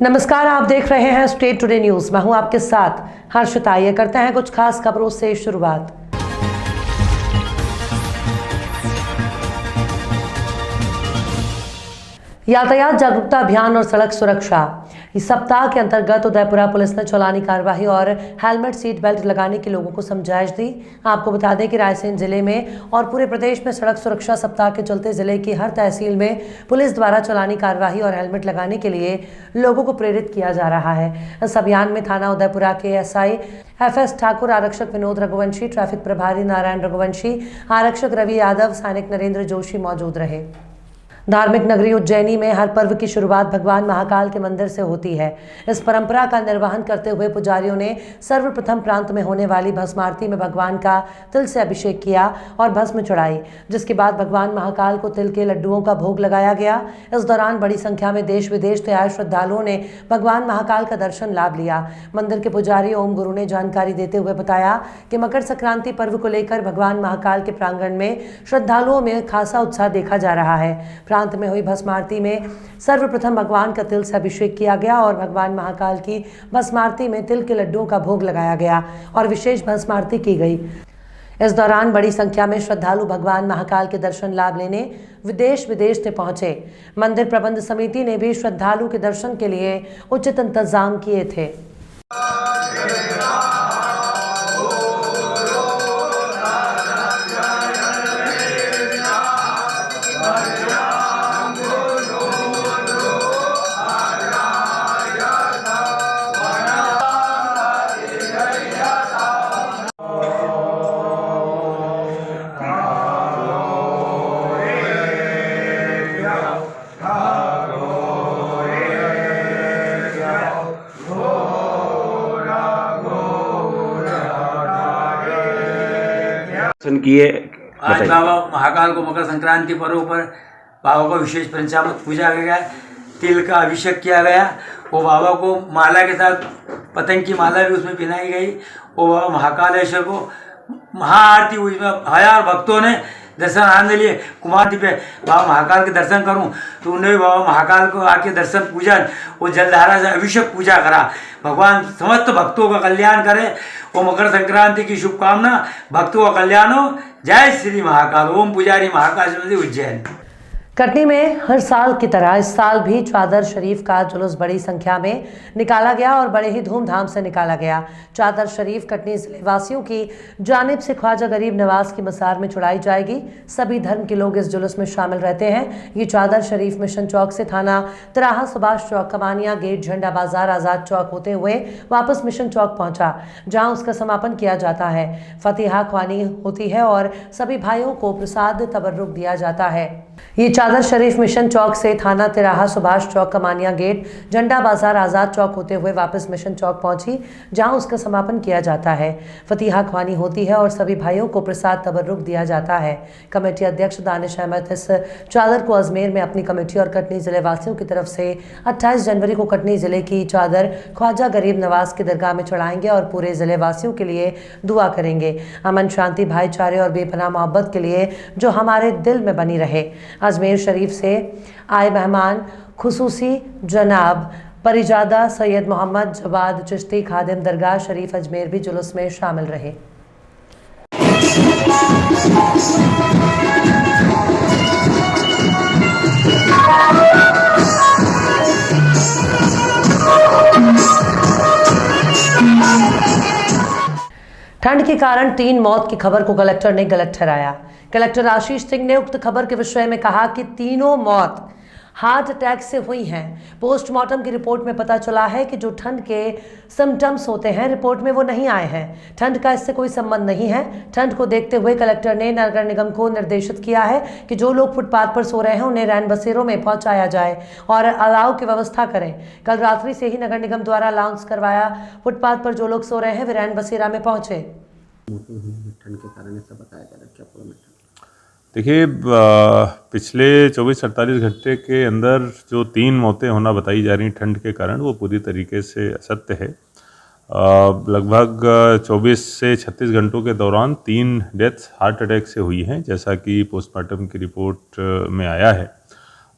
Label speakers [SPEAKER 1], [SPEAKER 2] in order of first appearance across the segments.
[SPEAKER 1] नमस्कार, आप देख रहे हैं स्टेट टुडे न्यूज। मैं हूं आपके साथ हर्षिता। ये करते हैं कुछ खास खबरों से शुरुआत। यातायात जागरूकता अभियान और सड़क सुरक्षा इस सप्ताह के अंतर्गत उदयपुरा पुलिस ने चालानी कार्रवाई और हेलमेट सीट बेल्ट लगाने के लोगों को समझाइश दी। आपको बता दें कि रायसेन जिले में और पूरे प्रदेश में सड़क सुरक्षा सप्ताह के चलते जिले की हर तहसील में पुलिस द्वारा चालानी कार्रवाई और हेलमेट लगाने के लिए लोगों को प्रेरित किया जा रहा है। इस अभियान में थाना उदयपुरा के एसआई FS ठाकुर, आरक्षक विनोद रघुवंशी, ट्रैफिक प्रभारी नारायण रघुवंशी, आरक्षक रवि यादव, सैनिक नरेंद्र जोशी मौजूद रहे। धार्मिक नगरी उज्जैनी में हर पर्व की शुरुआत भगवान महाकाल के मंदिर से होती है। इस परंपरा का निर्वहन करते हुए पुजारियों ने सर्वप्रथम प्रांत में होने वाली भस्म आरती में भगवान का तिल से अभिषेक किया और भस्म चढ़ाई, जिसके बाद भगवान महाकाल को तिल के लड्डुओं का भोग लगाया गया। इस दौरान बड़ी संख्या में देश विदेश से आए श्रद्धालुओं ने भगवान महाकाल का दर्शन लाभ लिया। मंदिर के पुजारी ओम गुरु ने जानकारी देते हुए बताया कि मकर संक्रांति पर्व को लेकर भगवान महाकाल के प्रांगण में श्रद्धालुओं में खासा उत्साह देखा जा रहा है। प्रांत में हुई भस्म आरती में सर्वप्रथम भगवान का तिल से अभिषेक किया गया और भगवान महाकाल की भस्म आरती में तिल के लड्डुओं का भोग लगाया गया और विशेष भस्म आरती की गई। इस दौरान बड़ी संख्या में श्रद्धालु भगवान महाकाल के दर्शन लाभ लेने विदेश से पहुंचे। मंदिर प्रबंध समिति ने भी श्रद्धालु के दर्शन के लिए उचित इंतजाम किए थे।
[SPEAKER 2] किए
[SPEAKER 3] आज बाबा महाकाल को मकर संक्रांति पर्व पर बाबा को विशेष पंचामृत पूजा गया, तिल का अभिषेक किया गया। वो बाबा को माला के साथ पतंग की माला भी उसमें पहनाई गई। वो बाबा महाकालेश्वर को महाआरती हुई, हजार भक्तों ने दर्शन आनंद लिए। कुमार पे बाबा महाकाल के दर्शन करूं तो उन्होंने बाबा महाकाल को आके दर्शन पूजन वो जलधारा से अभिषेक पूजा करा। भगवान समस्त भक्तों का कल्याण करे। वो मकर संक्रांति की शुभकामना, भक्तों का कल्याण हो। जय श्री महाकाल। ओम पुजारी महाकाल मंदिर उज्जैन।
[SPEAKER 1] कटनी में हर साल की तरह इस साल भी चादर शरीफ का जुलूस बड़ी संख्या में निकाला गया और बड़े ही धूमधाम से निकाला गया। चादर शरीफ कटनी जिले वासियों की जानिब से ख्वाजा गरीब नवाज की मज़ार में चढ़ाई जाएगी। सभी धर्म के लोग इस जुलूस में शामिल रहते हैं। ये चादर शरीफ मिशन चौक से थाना तिराहा, सुभाष चौक, कमानिया गेट, झंडा बाजार, आज़ाद चौक होते हुए वापस मिशन चौक पहुंचा, जहां उसका समापन किया जाता है। फतिहा ख्वानी होती है और सभी भाइयों को प्रसाद तबर्रुक दिया जाता है। ये चादर शरीफ मिशन चौक से थाना तिराहा, सुभाष चौक, कमानिया गेट, झंडा बाजार, आज़ाद चौक होते हुए वापस मिशन चौक पहुंची, जहां उसका समापन किया जाता है। फतिहा ख्वानी होती है और सभी भाइयों को प्रसाद तबर्रुक दिया जाता है। कमेटी अध्यक्ष दानिश अहमद इस चादर को अजमेर में अपनी कमेटी और कटनी जिले वासियों की तरफ से 28 जनवरी को कटनी जिले की चादर ख्वाजा गरीब नवाज की दरगाह में चढ़ाएंगे और पूरे जिले वासियों के लिए दुआ करेंगे। अमन, शांति, भाईचारे और बेपनाह मोहब्बत के लिए जो हमारे दिल में बनी रहे। अजमेर शरीफ से आए मेहमान खुसूसी जनाब परिजादा सैयद मोहम्मद जवाद चिश्ती, खादिम दरगाह शरीफ अजमेर भी जुलूस में शामिल रहे। ठंड के कारण 3 मौत की खबर को कलेक्टर ने गलत ठहराया। कलेक्टर आशीष सिंह ने उक्त खबर के विषय में कहा कि तीनों मौत हार्ट अटैक से हुई हैं। पोस्टमार्टम की रिपोर्ट में पता चला है कि जो ठंड के सिम्टम्स होते हैं रिपोर्ट में वो नहीं आए हैं। ठंड का इससे कोई संबंध नहीं है। ठंड को देखते हुए कलेक्टर ने नगर निगम को निर्देशित किया है कि जो लोग फुटपाथ पर सो रहे हैं उन्हें रैन बसेरों में पहुंचाया जाए और अलाव की व्यवस्था करें। कल रात्रि से ही नगर निगम द्वारा अलाउंस करवाया। फुटपाथ पर जो लोग सो रहे हैं वे रैन बसेरा में पहुंचे।
[SPEAKER 2] ठंड के कारण ऐसा बताया जा रहा है, क्या प्रॉब्लम है?
[SPEAKER 4] देखिए, पिछले 24-48 घंटे के अंदर जो 3 मौतें होना बताई जा रही ठंड के कारण, वो पूरी तरीके से असत्य है। लगभग 24 से 36 घंटों के दौरान 3 डेथ्स हार्ट अटैक से हुई हैं, जैसा कि पोस्टमार्टम की रिपोर्ट में आया है।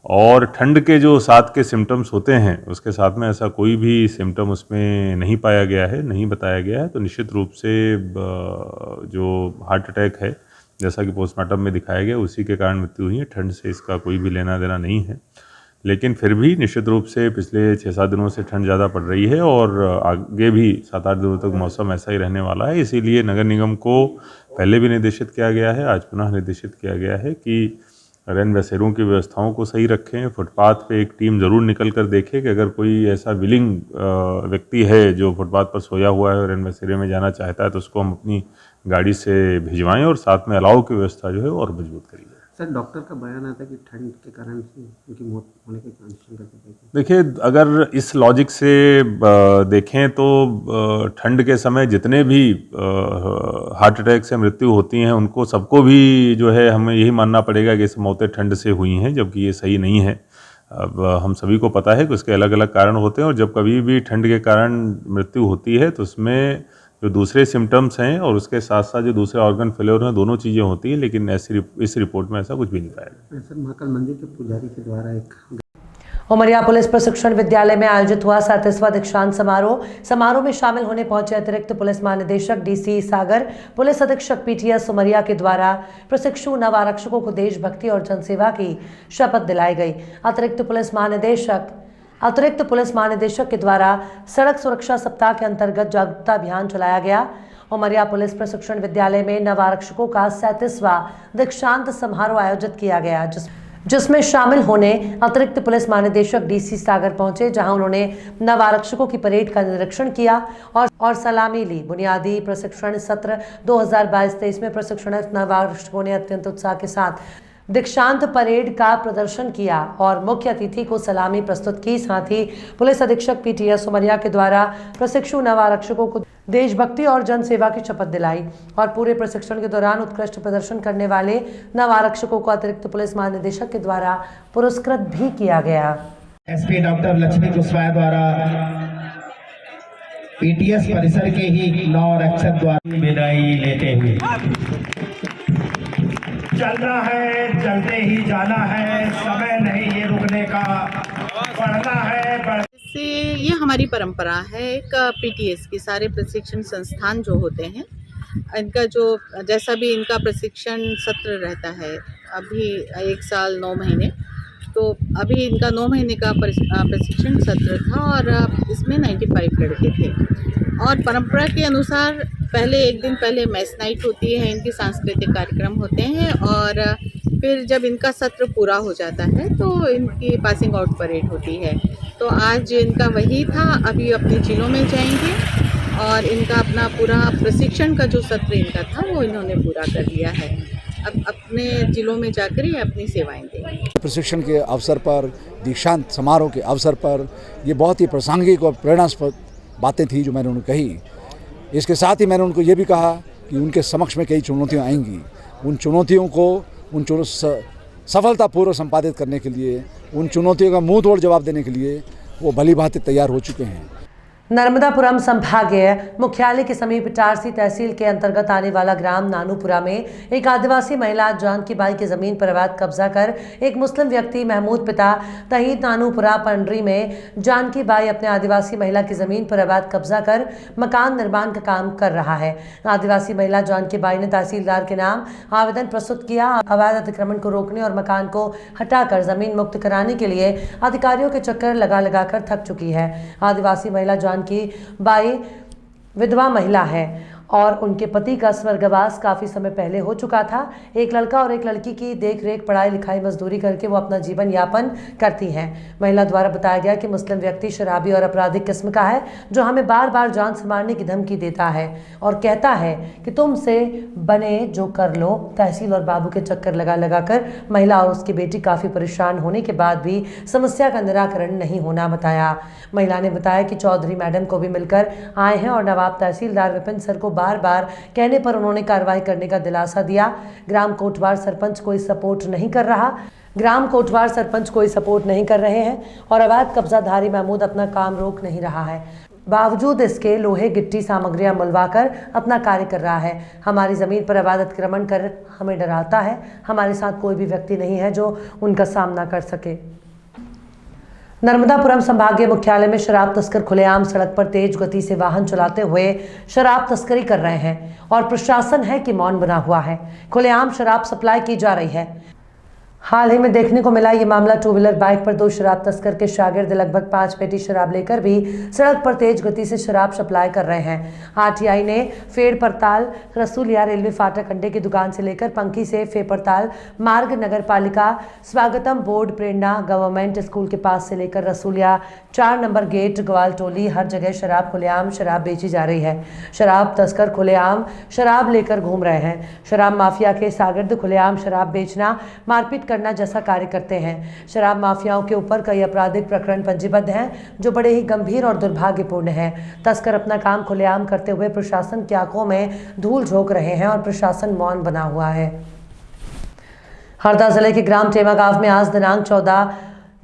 [SPEAKER 4] और ठंड के जो साथ के सिम्टम्स होते हैं उसके साथ में ऐसा कोई भी सिम्टम उसमें नहीं पाया गया है, नहीं बताया गया है। तो निश्चित रूप से जो हार्ट अटैक है, जैसा कि पोस्टमार्टम में दिखाया गया, उसी के कारण मृत्यु हुई है। ठंड से इसका कोई भी लेना देना नहीं है। लेकिन फिर भी निश्चित रूप से पिछले 6-7 दिनों से ठंड ज़्यादा पड़ रही है और आगे भी 7-8 दिनों तक मौसम ऐसा ही रहने वाला है। इसीलिए नगर निगम को पहले भी निर्देशित किया गया है, आज पुनः निर्देशित किया गया है कि रैन बसेरों की व्यवस्थाओं को सही रखें। फुटपाथ पे एक टीम ज़रूर निकल कर देखे कि अगर कोई ऐसा विलिंग व्यक्ति है जो फुटपाथ पर सोया हुआ है और रैन बसेरे में जाना चाहता है तो उसको हम अपनी गाड़ी से भिजवाएं और साथ में अलाव की व्यवस्था जो है और मजबूत करिए।
[SPEAKER 2] सर, डॉक्टर का बयान आता है कि ठंड के कारण से उनकी मौत होने के आशंका है।
[SPEAKER 4] देखिए, अगर इस लॉजिक से देखें तो ठंड के समय जितने भी हार्ट अटैक से मृत्यु होती हैं उनको सबको भी जो है हमें यही मानना पड़ेगा कि इस मौतें ठंड से हुई हैं, जबकि ये सही नहीं है। अब हम सभी को पता है कि उसके अलग अलग कारण होते हैं और जब कभी भी ठंड के कारण मृत्यु होती है तो उसमें जो दूसरे सिम्टम्स हैं और उसके साथ साथ जो दूसरे ऑर्गन फेलियर हैं, दोनों चीज़ें होती हैं। लेकिन इस रिपोर्ट में ऐसा कुछ भी नहीं पाया गया।
[SPEAKER 2] सर, महाकाल मंदिर के पुजारी के द्वारा एक
[SPEAKER 1] उमरिया पुलिस प्रशिक्षण विद्यालय में आयोजित हुआ 37वां दीक्षांत समारोह में शामिल होने पहुंचे अतिरिक्त पुलिस महानिदेशक डीसी सागर, पुलिस अधीक्षक पीटीएस उमरिया के द्वारा प्रशिक्षु नव आरक्षकों को देशभक्ति और जनसेवा की शपथ दिलाई गई। अतिरिक्त पुलिस महानिदेशक के द्वारा सड़क सुरक्षा सप्ताह के अंतर्गत जागरूकता अभियान चलाया गया। उमरिया पुलिस प्रशिक्षण विद्यालय में नव आरक्षकों का 37वां दीक्षांत समारोह आयोजित किया गया, जिसमें शामिल होने अतिरिक्त पुलिस महानिदेशक डीसी सागर पहुंचे, जहां उन्होंने नव आरक्षकों की परेड का निरीक्षण किया और सलामी ली। बुनियादी प्रशिक्षण सत्र 2022-23 में प्रशिक्षणार्थ नव आरक्षकों ने अत्यंत उत्साह के साथ दीक्षांत परेड का प्रदर्शन किया और मुख्य अतिथि को सलामी प्रस्तुत की। साथ ही पुलिस अधीक्षक पीटीएस उमरिया के द्वारा प्रशिक्षु नव आरक्षकों को देशभक्ति और जनसेवा की शपथ दिलाई और पूरे प्रशिक्षण के दौरान उत्कृष्ट प्रदर्शन करने वाले नव आरक्षकों को अतिरिक्त पुलिस महानिदेशक के द्वारा पुरस्कृत भी किया गया।
[SPEAKER 5] एसपी डॉक्टर लक्ष्मी कुशवाहा द्वारा पीटीएस परिसर के ही नौ आरक्षक द्वारा विदाई लेते हुए चलना है, चलते ही जाना है, समय नहीं ये रुकने का, बढ़ना है
[SPEAKER 6] से ये हमारी परंपरा है। एक पीटीएस की सारे प्रशिक्षण संस्थान जो होते हैं, इनका जो जैसा भी इनका प्रशिक्षण सत्र रहता है, अभी 1 साल 9 महीने, तो अभी इनका 9 महीने का प्रशिक्षण सत्र था और इसमें 95 लड़के थे। और परंपरा के अनुसार पहले एक दिन पहले मैस नाइट होती है, इनके सांस्कृतिक कार्यक्रम होते हैं और फिर जब इनका सत्र पूरा हो जाता है तो इनकी पासिंग आउट परेड होती है। तो आज इनका वही था। अभी अपने जिलों में जाएंगे और इनका अपना पूरा प्रशिक्षण का जो सत्र इनका था वो इन्होंने पूरा कर लिया है। अब अपने जिलों में जाकर ये अपनी सेवाएं देंगे।
[SPEAKER 7] प्रशिक्षण के अवसर पर, दीक्षांत समारोह के अवसर पर ये बहुत ही प्रासंगिक और प्रेरणास्पद बातें थी जो मैंने उन्हें कही। इसके साथ ही मैंने उनको ये भी कहा कि उनके समक्ष में कई चुनौतियाँ आएंगी। उन चुनौतियों को सफलतापूर्वक संपादित करने के लिए, उन चुनौतियों का मुंह तोड़ जवाब देने के लिए वो भली भांति तैयार हो चुके हैं।
[SPEAKER 1] नर्मदापुरम संभागीय मुख्यालय के समीप इटारसी तहसील के अंतर्गत आने वाला ग्राम नानूपुरा में एक आदिवासी महिला जानकी बाई की जमीन पर अवैध कब्जा कर एक मुस्लिम व्यक्ति महमूद पिता तहीद नानूपुरा पंडरी में जानकी बाई अपने आदिवासी महिला की जमीन पर अवैध कब्जा कर मकान निर्माण का काम कर रहा है। आदिवासी महिला जानकी बाई ने तहसीलदार के नाम आवेदन प्रस्तुत किया। अवैध अतिक्रमण को रोकने और मकान को हटाकर जमीन मुक्त कराने के लिए अधिकारियों के चक्कर लगा कर थक चुकी है। आदिवासी महिला जानकी बाई विधवा महिला है और उनके पति का स्वर्गवास काफ़ी समय पहले हो चुका था। एक लड़का और एक लड़की की देखरेख, पढ़ाई लिखाई, मजदूरी करके वो अपना जीवन यापन करती हैं। महिला द्वारा बताया गया कि मुस्लिम व्यक्ति शराबी और आपराधिक किस्म का है जो हमें बार बार जान से मारने की धमकी देता है और कहता है कि तुमसे बने जो कर लो। तहसील और बाबू के चक्कर लगा कर महिला और उसकी बेटी काफ़ी परेशान होने के बाद भी समस्या का निराकरण नहीं होना बताया। महिला ने बताया कि चौधरी मैडम को भी मिलकर आए हैं और नवाब तहसीलदार विपिन सर को बार बार कहने पर उन्होंने कार्रवाई करने का दिलासा दिया। ग्राम कोटवार सरपंच कोई सपोर्ट नहीं कर रहे हैं और अवैध कब्जाधारी महमूद अपना काम रोक नहीं रहा है। बावजूद इसके लोहे गिट्टी सामग्रियां मलवाकर अपना कार्य कर रहा है। हमारी ज़मीन पर अवैध अतिक्रमण कर हमें डराता है। हमारे साथ कोई भी व्यक्ति नहीं है जो उनका सामना कर सके। नर्मदापुरम संभागीय मुख्यालय में शराब तस्कर खुलेआम सड़क पर तेज गति से वाहन चलाते हुए शराब तस्करी कर रहे हैं और प्रशासन है कि मौन बना हुआ है। खुलेआम शराब सप्लाई की जा रही है। हाल ही में देखने को मिला ये मामला टू व्हीलर बाइक पर दो शराब तस्कर के शागिर्द लगभग 5 पेटी शराब लेकर भी सड़क पर तेज गति से शराब सप्लाई कर रहे हैं। आरटीआई ने फेड़ परताल रसूलिया रेलवे फाटक अड्डे की दुकान से लेकर पंकी से फेड़ परताल मार्ग नगर पालिका स्वागतम बोर्ड प्रेरणा गवर्नमेंट स्कूल के पास से लेकर रसूलिया 4 नंबर गेट ग्वाल टोली हर जगह शराब खुलेआम शराब बेची जा रही है। शराब तस्कर खुलेआम शराब लेकर घूम रहे हैं। शराब माफिया के शागिर्द खुलेआम शराब बेचना मारपीट करना जैसा कार्य करते हैं। शराब माफियाओं के ऊपर कई आपराधिक प्रकरण पंजीबद्ध हैं जो बड़े ही गंभीर और दुर्भाग्यपूर्ण हैं। तस्कर अपना काम खुलेआम करते हुए प्रशासन की आंखों में धूल झोंक रहे हैं और प्रशासन मौन बना हुआ है। हरदा जिले के ग्राम टेमा गांव में आज दिनांक 14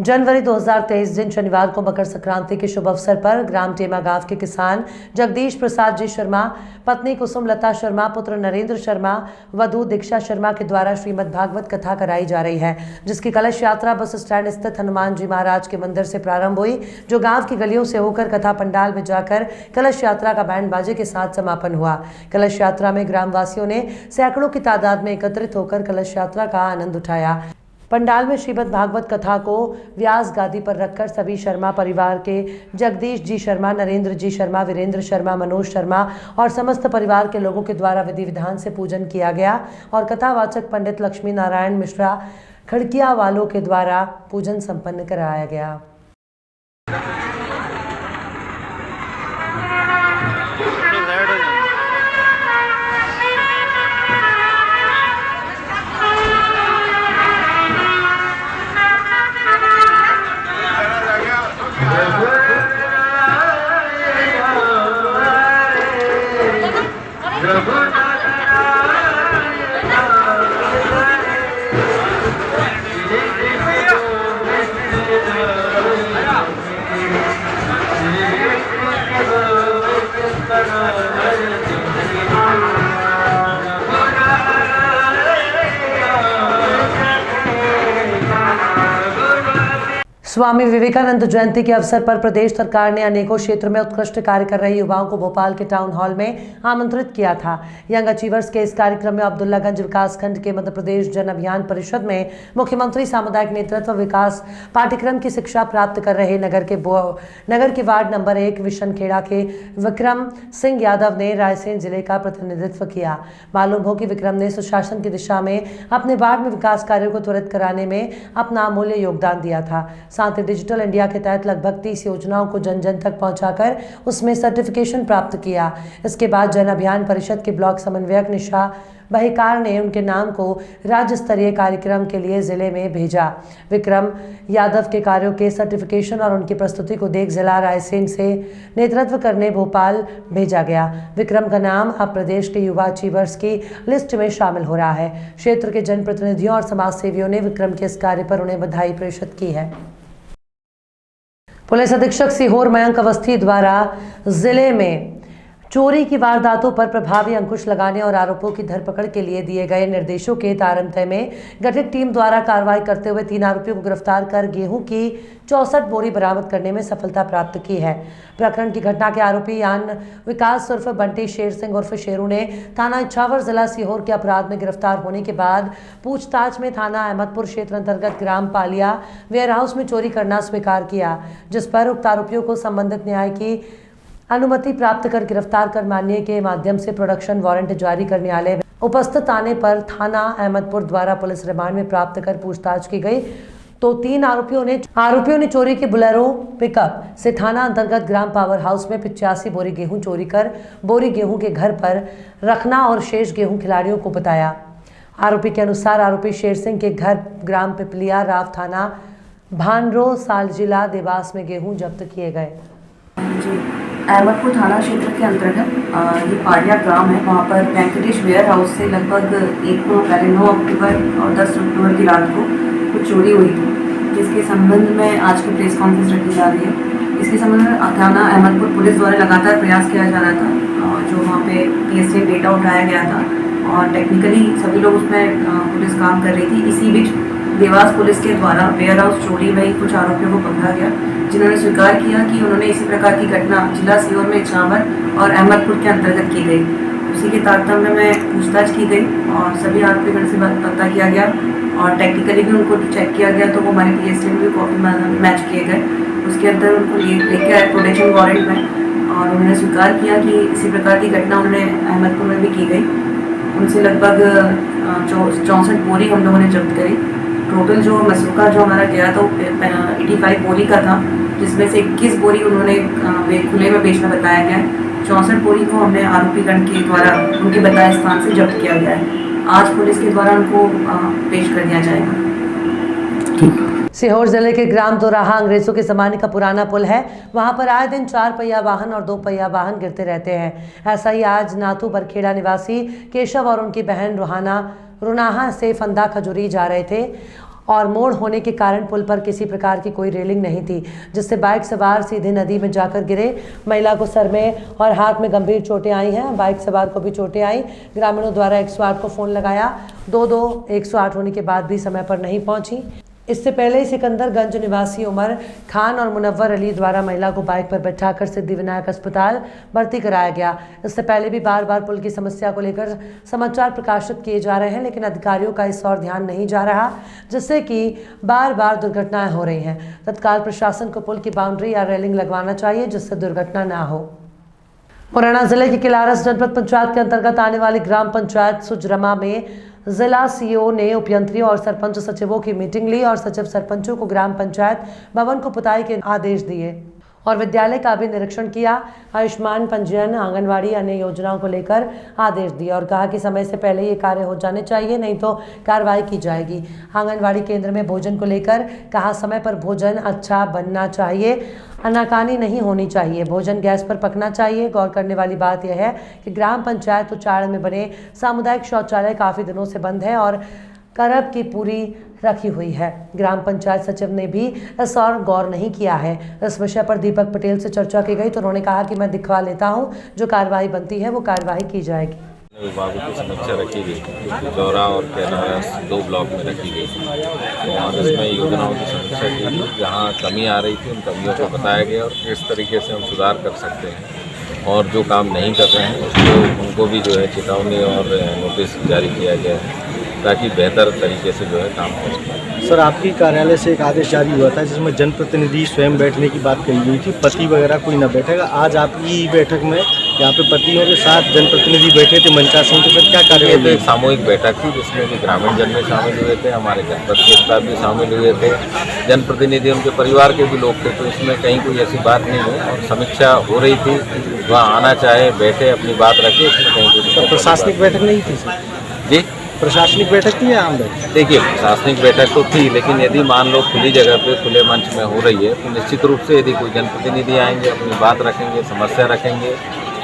[SPEAKER 1] जनवरी 2023 दिन शनिवार को मकर संक्रांति के शुभ अवसर पर ग्राम टेमा गांव के किसान जगदीश प्रसाद जी शर्मा, पत्नी कुसुम लता शर्मा, पुत्र नरेंद्र शर्मा, वधू दीक्षा शर्मा के द्वारा श्रीमद् भागवत कथा कराई जा रही है, जिसकी कलश यात्रा बस स्टैंड स्थित हनुमान जी महाराज के मंदिर से प्रारंभ हुई, जो गांव की गलियों से होकर कथा पंडाल में जाकर कलश यात्रा का बैंड बाजे के साथ समापन हुआ। कलश यात्रा में ग्रामवासियों ने सैकड़ों की तादाद में एकत्रित होकर कलश यात्रा का आनंद उठाया। पंडाल में श्रीमद् भागवत कथा को व्यास गादी पर रखकर सभी शर्मा परिवार के जगदीश जी शर्मा, नरेंद्र जी शर्मा, वीरेंद्र शर्मा, मनोज शर्मा और समस्त परिवार के लोगों के द्वारा विधि विधान से पूजन किया गया और कथावाचक पंडित लक्ष्मी नारायण मिश्रा खड़किया वालों के द्वारा पूजन संपन्न कराया गया। स्वामी विवेकानंद जयंती के अवसर पर प्रदेश सरकार ने अनेकों क्षेत्र में उत्कृष्ट कार्य कर रहे युवाओं को भोपाल के टाउन हॉल में आमंत्रित किया था। यंग अचीवर्स के इस कार्यक्रम में अब्दुल्लागंज विकासखंड के मध्य प्रदेश जन अभियान परिषद में मुख्यमंत्री सामुदायिक नेतृत्व विकास पाठ्यक्रम की शिक्षा प्राप्त कर रहे नगर के वार्ड नंबर 1 विशनखेड़ा के विक्रम सिंह यादव ने रायसेन जिले का प्रतिनिधित्व किया। मालूम हो कि विक्रम ने सुशासन की दिशा में अपने वार्ड में विकास कार्यों को त्वरित कराने में अपना अमूल्य योगदान दिया था। साथ ही डिजिटल इंडिया के तहत लगभग 30 योजनाओं को जन जन तक पहुंचाकर उसमें सर्टिफिकेशन प्राप्त किया। इसके बाद जन अभियान परिषद के ब्लॉक समन्वयक निशा बहिकार ने उनके नाम को राज्य स्तरीय कार्यक्रम के लिए जिले में भेजा। विक्रम यादव के कार्यों के सर्टिफिकेशन और उनकी प्रस्तुति को देख जिला रायसेन से नेतृत्व करने भोपाल भेजा गया। विक्रम का नाम अब प्रदेश के युवा अचीवर्स की लिस्ट में शामिल हो रहा है। क्षेत्र के जनप्रतिनिधियों और समाज सेवियों ने विक्रम के इस कार्य पर उन्हें बधाई प्रेषित की है। पुलिस अधीक्षक सीहोर मयंक अवस्थी द्वारा जिले में चोरी की वारदातों पर प्रभावी अंकुश लगाने और आरोपों की धरपकड़ के लिए दिए गए निर्देशों के तारतम्य में गठित टीम द्वारा कार्रवाई करते हुए 3 आरोपियों को गिरफ्तार कर गेहूं की 64 बोरी बरामद करने में सफलता प्राप्त की है। प्रकरण की घटना के आरोपी यान विकास उर्फ बंटी शेर सिंह उर्फ शेरू ने थाना इछावर जिला सीहोर के अपराध में गिरफ्तार होने के बाद पूछताछ में थाना अहमदपुर क्षेत्र अंतर्गत ग्राम पालिया वेयरहाउस में चोरी करना स्वीकार किया, जिस पर उक्त आरोपियों को संबंधित न्याय की अनुमति प्राप्त कर गिरफ्तार कर माननीय के माध्यम से प्रोडक्शन वारंट जारी करने वाले उपस्थित आने पर थाना अहमदपुर द्वारा पुलिस रिमांड में प्राप्त कर पूछताछ की गई तो 3 आरोपियों ने चोरी के बुलेरो पिकअप से थाना अंतर्गत ग्राम पावर हाउस में 85 बोरी गेहूं चोरी कर बोरी गेहूं के घर पर रखना और शेष गेहूं खिलाड़ियों को बताया। आरोपी के अनुसार आरोपी शेर सिंह के घर ग्राम पिपलिया राव थाना भानरो साल जिला देवास में गेहूं जब्त किए गए।
[SPEAKER 8] अहमदपुर थाना क्षेत्र के अंतर्गत ये पालिया ग्राम है, वहाँ पर वेंकटेश वेयर हाउस से लगभग 9 अक्टूबर और 10 अक्टूबर की रात को कुछ चोरी हुई थी, जिसके संबंध में आज की प्रेस कॉन्फ्रेंस रखी जा रही है। इसके संबंध में थाना अहमदपुर पुलिस द्वारा लगातार प्रयास किया जा रहा था और जो वहाँ पे PSC डेटा उठाया गया था और टेक्निकली सभी लोग उसमें पुलिस काम कर रही थी। इसी बीच देवास पुलिस के द्वारा वेयर हाउस चोरी में कुछ आरोपियों को पकड़ा गया, जिन्होंने स्वीकार किया कि उन्होंने इसी प्रकार की घटना जिला सीहोर में इछावर और अहमदपुर के अंतर्गत की गई। उसी के तारतम्य में पूछताछ की गई और सभी आरोपीगण से पता किया गया और टेक्निकली भी उनको चेक किया गया तो वो हमारे PSC में भी कॉपी मैच किए गए। उसके अंदर उनको लेके आए प्रोटेक्शन वारंट में और उन्होंने स्वीकार किया कि इसी प्रकार की घटना उन्होंने अहमदपुर में भी की गई। उनसे लगभग 64 बोरी हम लोगों ने जब्त करी। टोटल जो मसरूका जो हमारा गया था वो 85 बोरी का था, जिसमें से 21 बोरी उन्होंने खुले में बेचना बताया गया है। 64 बोरी को हमने आरोपीगण के द्वारा उनके बताए स्थान से जब्त किया गया है। आज पुलिस के द्वारा उनको पेश कर दिया जाएगा।
[SPEAKER 1] सीहोर जिले के ग्राम दोराहा अंग्रेजों के ज़माने का पुराना पुल है। वहां पर आए दिन 4 पहिया वाहन और 2 पहिया वाहन गिरते रहते हैं। ऐसा ही आज नाथू बरखेड़ा निवासी केशव और उनकी बहन रुनाहा से फंदा खजूरी जा रहे थे और मोड़ होने के कारण पुल पर किसी प्रकार की कोई रेलिंग नहीं थी, जिससे बाइक सवार सीधे नदी में जाकर गिरे। महिला को सर में और हाथ में गंभीर चोटें आई हैं। बाइक सवार को भी चोटें आई। ग्रामीणों द्वारा 108 को फ़ोन लगाया। 108 होने के बाद भी समय पर नहीं पहुंची। इससे पहले सिकंदरगंज निवासी उमर खान और मुनव्वर अली द्वारा महिला को बाइक पर बैठाकर सिद्धिविनायक अस्पताल भर्ती कराया गया। इससे पहले भी बार बार पुल की समस्या को लेकर समाचार प्रकाशित किए जा रहे हैं, लेकिन अधिकारियों का इस ओर ध्यान नहीं जा रहा, जिससे कि बार बार दुर्घटनाएं हो रही हैं। तत्काल प्रशासन को पुल की बाउंड्री या रेलिंग लगवाना चाहिए, जिससे दुर्घटना ना हो। मुरैना जिले की किलारस जनपद पंचायत के अंतर्गत आने वाली ग्राम पंचायत सुजरमा में जिला सीईओ ने उपयंत्रियों और सरपंच सचिवों की मीटिंग ली और सचिव सरपंचों को ग्राम पंचायत भवन को पुताई के आदेश दिए और विद्यालय का भी निरीक्षण किया। आयुष्मान पंजीयन, आंगनवाड़ी, अन्य योजनाओं को लेकर आदेश दिया और कहा कि समय से पहले ये कार्य हो जाने चाहिए, नहीं तो कार्रवाई की जाएगी। आंगनवाड़ी केंद्र में भोजन को लेकर कहा समय पर भोजन अच्छा बनना चाहिए, अनाकानी नहीं होनी चाहिए, भोजन गैस पर पकना चाहिए। गौर करने वाली बात यह है कि ग्राम पंचायत उचाड़ में बने सामुदायिक शौचालय काफ़ी दिनों से बंद है और करब की पूरी रखी हुई है। ग्राम पंचायत सचिव ने भी इस और गौर नहीं किया है। इस विषय पर दीपक पटेल से चर्चा की गई तो उन्होंने कहा कि मैं दिखवा लेता हूं, जो कार्रवाई बनती है वो कार्रवाई की जाएगी।
[SPEAKER 9] विभागों की समीक्षा रखी गई, दौरा और कैलाश 2 ब्लॉक में रखी गई और इसमें योजनाओं की समीक्षा की गई। जहाँ कमी आ रही थी उन कमियों को बताया गया और किस तरीके से हम सुधार कर सकते हैं और जो काम नहीं कर रहे हैं उसको उनको भी जो है चेतावनी और नोटिस जारी किया गया है ताकि बेहतर तरीके से जो है काम हो सके।
[SPEAKER 10] सर, आपकी कार्यालय से एक आदेश जारी हुआ था जिसमें जनप्रतिनिधि स्वयं बैठने की बात कही गई थी, पति वगैरह कोई न बैठेगा। आज आपकी बैठक में यहाँ पे पतियों के साथ जनप्रतिनिधि बैठे थे मनका सिंह, तो फिर क्या कार्य?
[SPEAKER 9] तो एक सामूहिक बैठक थी जिसमें कि ग्रामीण जन में शामिल हुए थे, हमारे जनपद के स्टाफ भी शामिल हुए थे, जनप्रतिनिधि उनके परिवार के भी लोग थे। तो इसमें कहीं कोई ऐसी बात नहीं है और समीक्षा हो रही थी। वहाँ आना चाहे बैठे, अपनी बात रखे, इसमें कहीं कोई
[SPEAKER 10] प्रशासनिक बैठक नहीं थी सर?
[SPEAKER 9] जी,
[SPEAKER 10] प्रशासनिक बैठक थी या आम बैठक?
[SPEAKER 9] देखिए, प्रशासनिक बैठक तो थी, लेकिन यदि मान लो खुली जगह पे खुले मंच में हो रही है तो निश्चित रूप से यदि कोई जनप्रतिनिधि आएंगे, अपनी बात रखेंगे, समस्या रखेंगे,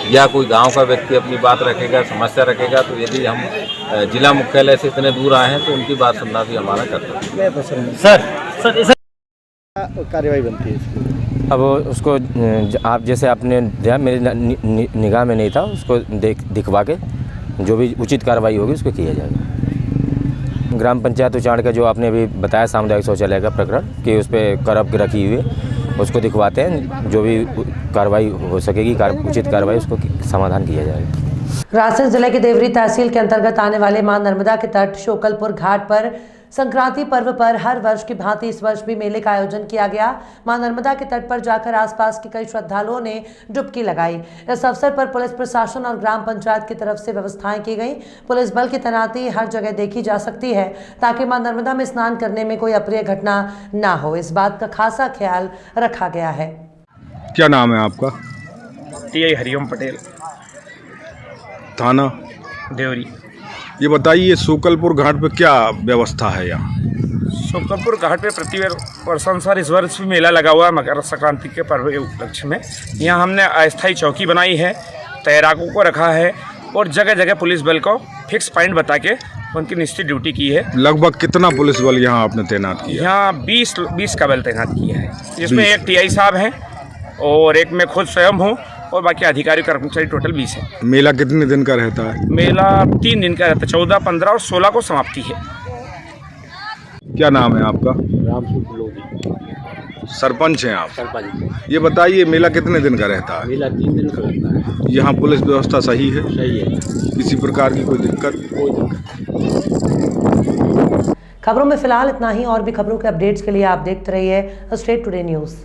[SPEAKER 9] या कोई गांव का व्यक्ति अपनी बात रखेगा, समस्या रखेगा, तो यदि हम जिला मुख्यालय से इतने दूर आए हैं तो उनकी बात सुनना भी हमारा कर्तव्य है।
[SPEAKER 10] सर कार्रवाई बनती है इसकी?
[SPEAKER 11] अब उसको आप जैसे आपने दिया, मेरी निगाह में नहीं था, उसको दिखवा के जो भी उचित कार्रवाई होगी उसको किया जाएगा। ग्राम पंचायत उचाड़ का जो आपने अभी बताया सामुदायिक शौचालय का प्रकरण कि उस पर करब रखी हुई है, उसको दिखवाते हैं, जो भी कार्रवाई हो सकेगी उचित कार्रवाई उसको समाधान किया जाएगा।
[SPEAKER 1] रायसेन जिले के देवरी तहसील के अंतर्गत आने वाले मां नर्मदा के तट शोकलपुर घाट पर संक्रांति पर्व पर हर वर्ष की भांति इस वर्ष भी मेले का आयोजन किया गया। मां नर्मदा के तट पर जाकर आसपास के कई श्रद्धालुओं ने डुबकी लगाई। इस अवसर पर पुलिस प्रशासन और ग्राम पंचायत की तरफ से व्यवस्थाएं की गई। पुलिस बल की तैनाती हर जगह देखी जा सकती है ताकि मां नर्मदा में स्नान करने में कोई अप्रिय घटना ना हो, इस बात का खासा ख्याल रखा गया है।
[SPEAKER 12] क्या नाम है आपका?
[SPEAKER 5] TI हरिओम पटेल,
[SPEAKER 12] थाना
[SPEAKER 5] देवरी।
[SPEAKER 12] ये बताइए शोकलपुर घाट पे क्या व्यवस्था है यहाँ?
[SPEAKER 5] शोकलपुर घाट पे प्रति वर्ष अनुसार इस वर्ष भी मेला लगा हुआ है मकर संक्रांति के पर्व के उपलक्ष्य में। यहाँ हमने अस्थायी चौकी बनाई है, तैराकों को रखा है और जगह जगह पुलिस बल को फिक्स पॉइंट बता के उनकी निश्चित ड्यूटी की है।
[SPEAKER 12] लगभग कितना पुलिस बल यहाँ आपने तैनात किया?
[SPEAKER 5] यहाँ 20 का बल तैनात किया है, जिसमें एक TI साहब हैं और एक मैं खुद स्वयं हूँ और बाकी अधिकारी कर्मचारी टोटल 20 है।
[SPEAKER 12] मेला कितने दिन का रहता है?
[SPEAKER 5] मेला 3 दिन का रहता है, 14, 15 और 16 को समाप्ति है।
[SPEAKER 12] क्या नाम है आपका? सरपंच हैं आप?
[SPEAKER 10] सरपंच।
[SPEAKER 12] ये बताइए मेला कितने दिन का रहता है?
[SPEAKER 10] मेला 3 दिन का लगता है।
[SPEAKER 12] यहाँ पुलिस व्यवस्था सही है?
[SPEAKER 10] सही है।
[SPEAKER 12] किसी प्रकार की कोई दिक्कत?
[SPEAKER 10] कोई दिक्कत।
[SPEAKER 1] खबरों में फिलहाल इतना ही। और भी खबरों के अपडेट्स के लिए आप देखते रहिए स्टेट टुडे न्यूज़।